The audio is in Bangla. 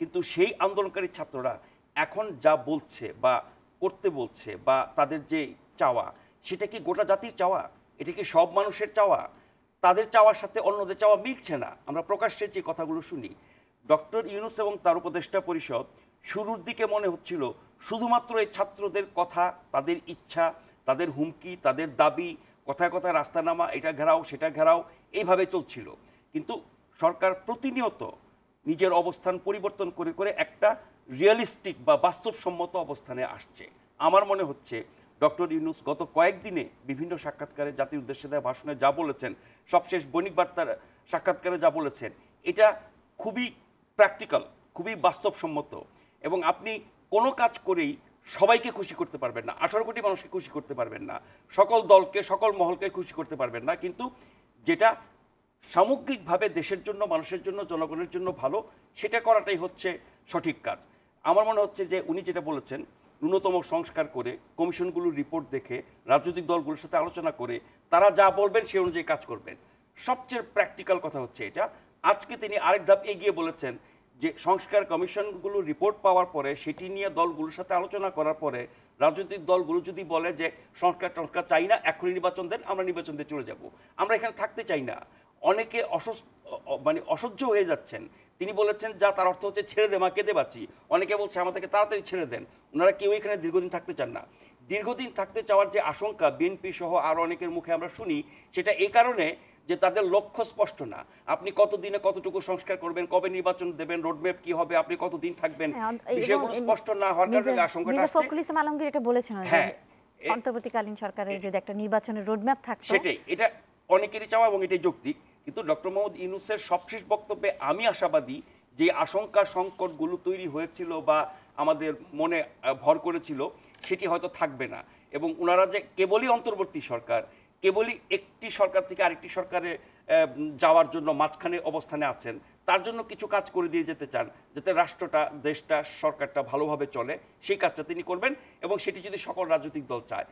কিন্তু সেই আন্দোলনকারী ছাত্ররা এখন যা বলছে বা করতে বলছে বা তাদের যে চাওয়া, সেটা কি গোটা জাতির চাওয়া? এটা কি সব মানুষের চাওয়া? তাদের চাওয়ার সাথে অন্যদের চাওয়া মিলছে না। আমরা প্রকাশ্যে যে কথাগুলো শুনি, ডক্টর ইউনূস এবং তার উপদেষ্টা পরিষদ শুরুর দিকে মনে হচ্ছিল শুধুমাত্র এই ছাত্রদের কথা, তাদের ইচ্ছা, তাদের হুমকি, তাদের দাবি, কথায় কথায় রাস্তা নামা, এটা ঘেরাও সেটা ঘেরাও, এইভাবে চলছিল। কিন্তু সরকার প্রতিনিয়ত নিজের অবস্থান পরিবর্তন করে করে একটা রিয়েলিস্টিক বা বাস্তবসম্মত অবস্থানে আসছে। আমার মনে হচ্ছে ডক্টর ইউনূস গত কয়েকদিনে বিভিন্ন সাক্ষাৎকারে, জাতির উদ্দেশ্যে দেওয়া ভাষণে যা বলেছেন, সবশেষ বণিক বার্তার সাক্ষাৎকারে যা বলেছেন, এটা খুবই প্র্যাকটিক্যাল, খুবই বাস্তবসম্মত। এবং আপনি কোনো কাজ করেই সবাইকে খুশি করতে পারবেন না, 18 কোটি মানুষকে খুশি করতে পারবেন না, সকল দলকে, সকল মহলকে খুশি করতে পারবেন না, কিন্তু যেটা সামগ্রিকভাবে দেশের জন্য, মানুষের জন্য, জনগণের জন্য ভালো, সেটা করাটাই হচ্ছে সঠিক কাজ। আমার মনে হচ্ছে যে উনি যেটা বলেছেন, ন্যূনতম সংস্কার করে, কমিশনগুলোর রিপোর্ট দেখে, রাজনৈতিক দলগুলোর সাথে আলোচনা করে তারা যা বলবেন সেই অনুযায়ী কাজ করবেন। সবচেয়ে প্র্যাকটিক্যাল কথা হচ্ছে এটা। আজকে তিনি আরেক ধাপ এগিয়ে বলেছেন যে সংস্কার কমিশনগুলো রিপোর্ট পাওয়ার পরে, সেটি নিয়ে দলগুলোর সাথে আলোচনা করার পরে রাজনৈতিক দলগুলো যদি বলে যে সংস্কার চাই না, এখনই নির্বাচন দেন, আমরা নির্বাচন দিয়ে চলে যাব, আমরা এখানে থাকতে চাই না, অনেকে অসহ্য হয়ে যাচ্ছেন। তিনি বলেছেন যা তার অর্থ হচ্ছে ছেড়ে দে মা, কেঁদে বাঁচি। অনেকে বলছে আমাদেরকে তাড়াতাড়ি ছেড়ে দেন। ওনারা কেউ এখানে দীর্ঘদিন থাকতে চান না। দীর্ঘদিন থাকতে চাওয়ার যে আশঙ্কা বিএনপি সহ আরও অনেকের মুখে আমরা শুনি, সেটা এই কারণে যে তাদের লক্ষ্য স্পষ্ট না। আপনি কতদিনে কতটুকু সংস্কার করবেন, কবে নির্বাচন দেবেন, রোডম্যাপ কি হবে, আপনি কতদিন থাকবেন, বিষয়গুলো স্পষ্ট না হওয়ার কারণে আশঙ্কাটা আসছে। ফখরুল ইসলাম আলমগীর এটা বলেছেন যে অন্তর্বর্তীকালীন সরকারের যদি একটা নির্বাচনের রোডম্যাপ থাকতো, সেটাই, এটা অনেকেরই চাওয়া এবং এটাই যৌক্তিক। কিন্তু ডক্টর মোহাম্মদ ইউনূসের সবশেষ বক্তব্যে আমি আশাবাদী যে আশঙ্কা সংকটগুলো তৈরি হয়েছিল বা আমাদের মনে ভর করেছিল, সেটি হয়তো থাকবে না। এবং ওনারা যে কেবলই অন্তর্বর্তী সরকার, কেবলই একটি সরকার থেকে আরেকটি সরকারে যাওয়ার জন্য মাঝখানে অবস্থানে আছেন, তার জন্য কিছু কাজ করে দিয়ে যেতে চান, যাতে রাষ্ট্রটা, দেশটা, সরকারটা ভালোভাবে চলে, সেই কাজটা তিনি করবেন। এবং সেটি যদি সকল রাজনৈতিক দল চায়।